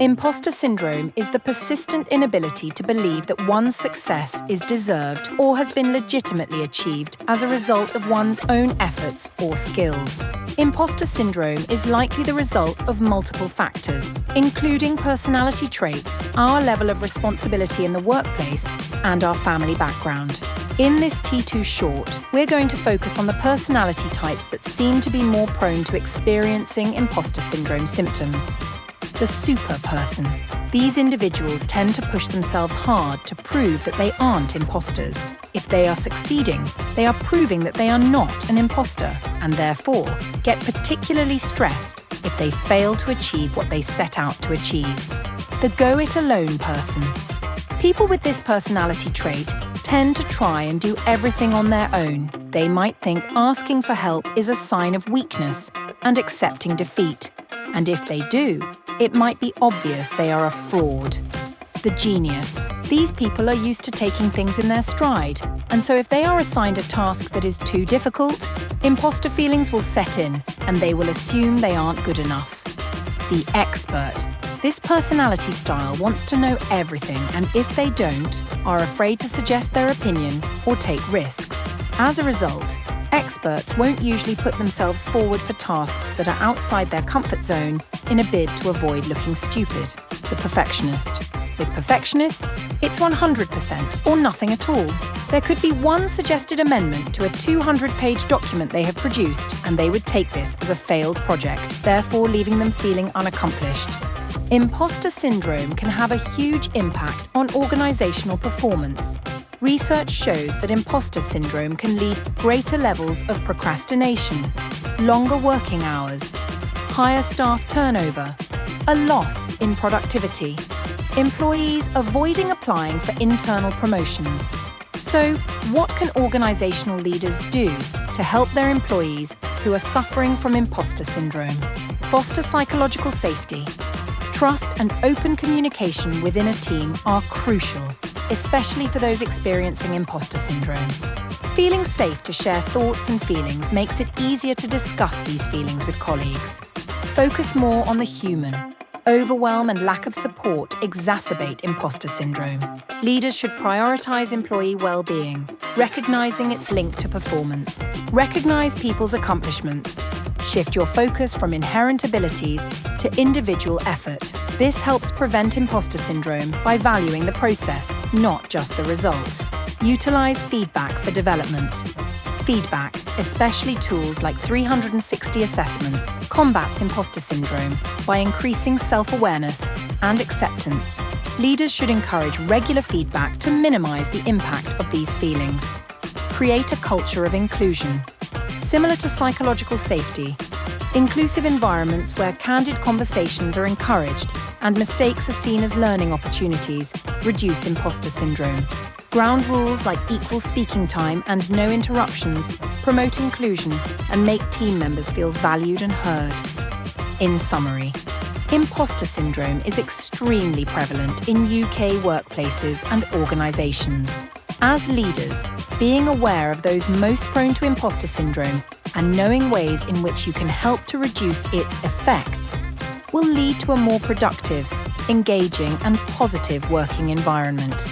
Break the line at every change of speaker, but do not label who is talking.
Imposter syndrome is the persistent inability to believe that one's success is deserved or has been legitimately achieved as a result of one's own efforts or skills. Imposter syndrome is likely the result of multiple factors, including personality traits, our level of responsibility in the workplace, and our family background. In this T2 short, we're going to focus on the personality types that seem to be more prone to experiencing imposter syndrome symptoms. The super person. These individuals tend to push themselves hard to prove that they aren't imposters. If they are succeeding, they are proving that they are not an imposter, and therefore get particularly stressed if they fail to achieve what they set out to achieve. The go-it-alone person. People with this personality trait tend to try and do everything on their own. They might think asking for help is a sign of weakness and accepting defeat. And if they do, it might be obvious they are a fraud. The genius. These people are used to taking things in their stride, and so if they are assigned a task that is too difficult, imposter feelings will set in, and they will assume they aren't good enough. The expert. This personality style wants to know everything, and if they don't, are afraid to suggest their opinion or take risks. As a result, experts won't usually put themselves forward for tasks that are outside their comfort zone in a bid to avoid looking stupid. The perfectionist. With perfectionists, it's 100% or nothing at all. There could be one suggested amendment to a 200-page document they have produced, and they would take this as a failed project, therefore leaving them feeling unaccomplished. Imposter syndrome can have a huge impact on organizational performance. Research shows that imposter syndrome can lead to greater levels of procrastination, longer working hours, higher staff turnover, a loss in productivity, employees avoiding applying for internal promotions. So, what can organizational leaders do to help their employees who are suffering from imposter syndrome? Foster psychological safety. Trust and open communication within a team are crucial, especially for those experiencing imposter syndrome. Feeling safe to share thoughts and feelings makes it easier to discuss these feelings with colleagues. Focus more on the human. Overwhelm and lack of support exacerbate imposter syndrome. Leaders should prioritize employee well-being, recognizing its link to performance. Recognize people's accomplishments. Shift your focus from inherent abilities to individual effort. This helps prevent imposter syndrome by valuing the process, not just the result. Utilize feedback for development. Feedback, especially tools like 360 assessments, combats imposter syndrome by increasing self-awareness and acceptance. Leaders should encourage regular feedback to minimize the impact of these feelings. Create a culture of inclusion. Similar to psychological safety, inclusive environments where candid conversations are encouraged and mistakes are seen as learning opportunities reduce imposter syndrome. Ground rules like equal speaking time and no interruptions promote inclusion and make team members feel valued and heard. In summary, imposter syndrome is extremely prevalent in UK workplaces and organisations. As leaders, being aware of those most prone to imposter syndrome and knowing ways in which you can help to reduce its effects will lead to a more productive, engaging and positive working environment.